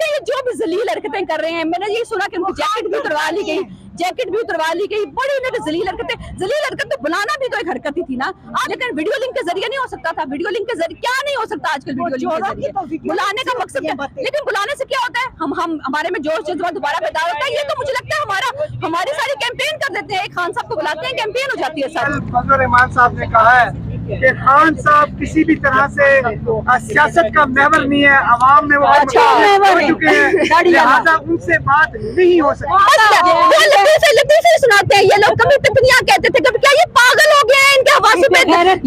ये जो भी जलील हरकतें कर रहे हैं, मैंने ये सुना कि उनकी जैकेट भी उतरवा ली गई, बड़ी उन्होंने जलील हरकत तो बुलाना भी तो एक हरकत ही थी ना। लेकिन वीडियो लिंक के जरिए नहीं हो सकता था, वीडियो लिंक के जरिए क्या नहीं हो सकता आजकल वीडियो लिंक के जरिए बुलाने का मकसद क्या, लेकिन बुलाने से क्या होता है, हम हमारे में जोश जज्बा दोबारा पैदा होता है। ये तो मुझे लगता है हमारी सारी कैंपेन कर देते हैं, खान साहब को बुलाते हैं, कैंपेन हो जाती है सारी। फजल रहमान साहब ने कहा है कि खान साहब किसी भी तरह से सियासत का महवर नहीं है, अवाम में वो हो चुके हैं, लिहाजा उनसे बात नहीं हो सकती। लतीफे सुनाते हैं ये लोग, कभी टिप्पणियां कहते थे, कभी क्या ये पागल हो गया है, इनके हवासों पे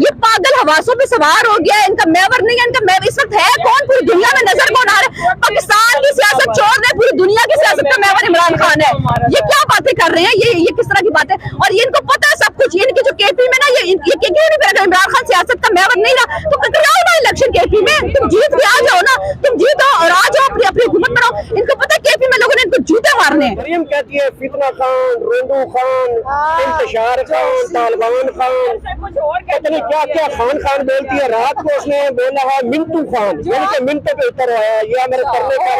ये पागल हवासों पे सवार हो गया है, इनका महवर नहीं है, इनका महवर इस वक्त है कौन, पूरी दुनिया में नजर कौन आ रहा है, पाकिस्तान की सियासत छोड़ दे, पूरी दुनिया की सियासत का महवर इमरान खान है। ये क्या बातें कर रहे हैं, ये किस तरह की बात है, और ये इनको पता है सब कुछ। इनकी जो केपी में ना ये इमरान खान सियासत का महवर नहीं रहा तो कराओ ना इलेक्शन केपी में, तुम जीत के आ जाओ ना, तुम जीतो और आ जाओ, अपनी हुकूमत बनाओ। इनको पता है केपी में लोगों ने इनको जूते मारने हैं। मरियम कहती है फितना खान, रोंडू खान, इंतशार खान, तालिबान खान, पता नहीं क्या क्या खान खान बोलती है। रात को उसने बोला है मिंटू खान, यानी कि मिनटों पे उतर है, या मेरे तरले कर।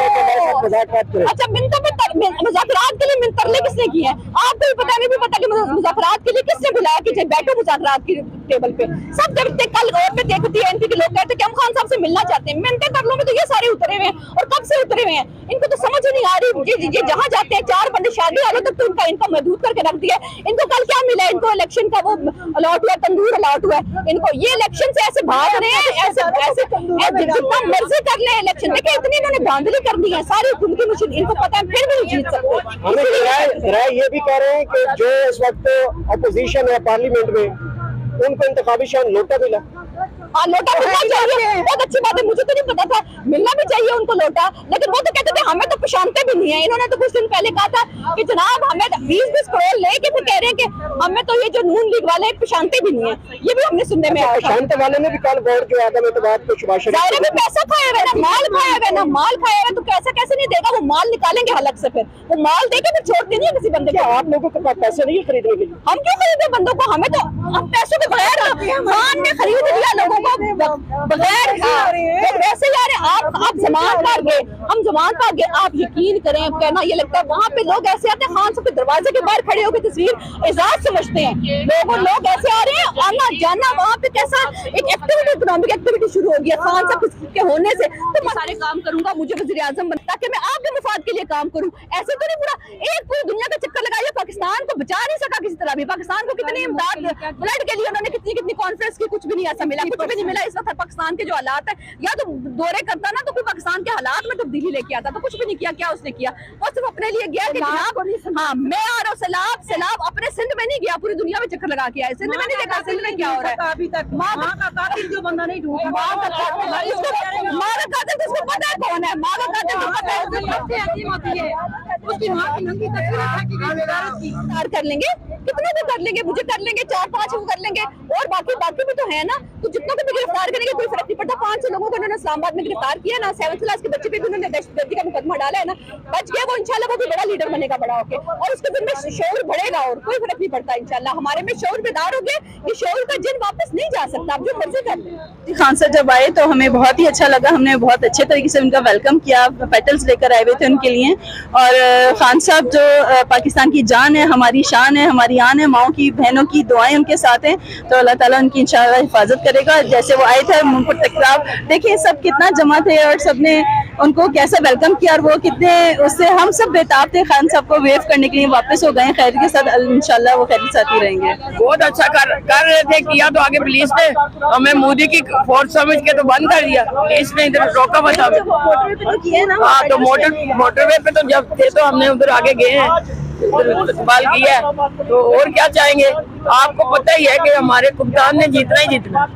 अच्छा, मिनटों पे मुज़ाकरात के लिए तरले किसने किए हैं, आपको भी पता नहीं भी पता कि मुज़ाकरात के लिए किसने बुलाया कि बैठो मुज़ाकरात की टेबल पे। सब जब कल और पे देखती है एनपी के लोग कहते हैं कि हम खान साहब से मिलना चाहते हैं, मिनटे तरलों में तो ये सारे उतरे हुए हैं, और कब से उतरे हुए हैं, इनको तो समझ ही नहीं आ रही। ये जहाँ जाते हैं 4 बंदे शादी वालों तक तो इनका महदूद करके रख दिया है। इनको कल क्या मिला, इनको इलेक्शन का वो अलॉट हुआ, तंदूर अलॉट हुआ है इनको। ये इलेक्शन से ऐसे भाग रहे हैं, ऐसे जितना मर्जी कर ले इलेक्शन। देखिए इतनी इन्होंने धांधली कर दी है सारी हुकूमती मशीन, इनको पता है फिर भी नहीं जीत सकते। हम ये भी कह रहे हैं कि जो इस वक्त अपोजिशन है पार्लियामेंट में, उनको इंतखाबी शान लोटा मिला। हाँ, लोटा मिलना चाहिए, बहुत अच्छी बात है, मुझे तो नहीं पता था, मिलना भी चाहिए उनको लोटा। लेकिन वो तो कहते थे हमें तो पहचानते भी नहीं है। इन्होंने तो कुछ दिन पहले कहा था कि जनाब हमें 20-20 करोड़ लेके फिर कह रहे हैं कि हमें तो ये जो नून लीग वाले पहचानते भी नहीं है। ये भी हमने सुनने में आया। पहचानते वाले ने भी कल वोट जो आदम एतबार को शुभाशा भी पैसा खाया हुआ है, माल खाया हुआ है, तो कैसे नहीं देगा, वो माल निकालेंगे हलक से, फिर वो माल देके फिर छोड़ते नहीं है किसी बंदे को। आप लोगों के पास पैसे नहीं खरीदने के लिए, हम क्यों खरीदे बंदों को, हमें तो हम पैसों के बगैर खान ने खरीद लिया लोगों को बगैर। वैसे यार आप जमात पर गए, हम जमात पर गए, आप यकीन करें कहना ये लगता है वहाँ पे लोग ऐसे आते हैं, खान साहब के दरवाजे के बाहर खड़े होकर तस्वीर एजाज समझते हैं। लोग ऐसे आ रहे हैं, आना जाना वहाँ पे कैसा एक एक्टिविटी, इकोनॉमिक एक्टिविटी शुरू हो गया खान साहब के होने से। तो मैं सारे काम करूंगा, मुझे वज़ीर आज़म बनता कि मैं आपके मफाद के लिए काम करूं। ऐसे तो नहीं पूरी दुनिया का चक्कर लगाइए, पाकिस्तान को बचा नहीं सका किसी तरह भी। पाकिस्तान को कितनी इमदाद ब्लड के लिए उन्होंने कितनी कॉन्फ्रेंस की, कुछ भी नहीं ऐसा मिला, कुछ भी नहीं मिला। इस वक्त पाकिस्तान के जो हालात है, या तो दौरे करता ना तो कोई पाकिस्तान के हालात में तब्दीली लेके आता, तो कुछ भी नहीं किया। क्या उसने किया, वो सिर्फ अपने लिए गया कि हाँ मैं आ रहा हूँ सैलाब अपने सिंध में नहीं गया, पूरी दुनिया में चक्कर लगा के आया। सिंध में नहीं देखा सिंध में क्या हो रहा है। अभी तक माँ का कातिल जो बंदा नहीं ढूंढा, माँ का कातिल जिसको पता है कौन है, माँ का कातिल जो पता है उसकी माँ की नंगी तस्वीर कर लेंगे, कितने भी कर लेंगे, मुझे कर लेंगे, 4-5 को कर लेंगे, और बाकी भी तो है ना। तो जितना को भी गिरफ्तार करेंगे कोई फर्क नहीं पड़ता। 500 लोगों को उन्होंने इस्लामाबाद में गिरफ्तार किया ना, 7th क्लास के बच्चे पे भी उन्होंने दहशतगर्दी का मुकदमा डाला है ना, बच गया वो, इंशाल्लाह वो भी बड़ा लीडर बनेगा बड़ा होके, और उसके दिन में शौर बढ़ेगा, और कोई फर्क नहीं पड़ता इंशाल्लाह। हमारे में शौर बेदार हो गए, ये शौर का जिन वापस नहीं जा सकता, आप जो मर्जी कर लें। खान साहब जब आए तो हमें बहुत ही अच्छा लगा, हमने बहुत अच्छे तरीके से उनका वेलकम किया, पेटल्स लेकर आए हुए थे उनके लिए। और खान साहब जो पाकिस्तान की जान है, हमारी शान है, हमारी आन है, माओ की बहनों की दुआएं उनके साथ हैं, तो अल्लाह ताला उनकी इंशाल्लाह हिफाजत करेगा। जैसे वो आए थे मुंपुर तकराब, देखिए सब कितना जमा थे और सबने उनको कैसा वेलकम किया, और वो कितने उससे हम सब बेताब थे खान साहब को वेव करने के लिए। वापस हो गए खैर के साथ, इंशाल्लाह वो खैर के साथ ही रहेंगे। बहुत अच्छा कर रहे थे, किया तो आगे पुलिस ने हमें मोदी की फोर्स समझ के तो बंद कर दिया, पुलिस ने इधर रोका बता। हाँ, तो मोटरवे पे तो जब थे तो हमने उधर आगे गए हैं, इस्तेमाल किया है, तो और क्या चाहेंगे। आपको पता ही है कि हमारे कप्तान ने जीतना ही जीतना,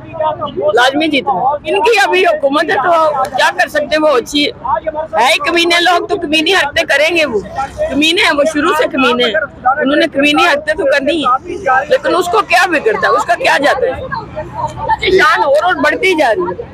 लाजमी जीतना। इनकी अभी हुकूमत है तो क्या कर सकते हैं, वो अच्छी है ही। कमीने लोग तो कमीनी हरकतें करेंगे, वो कमीने हैं, वो शुरू से कमीने हैं, उन्होंने कमीनी हरकतें तो करनी है, लेकिन उसको क्या बिगड़ता है, उसका क्या जाता है, शान और बढ़ती जा रही है।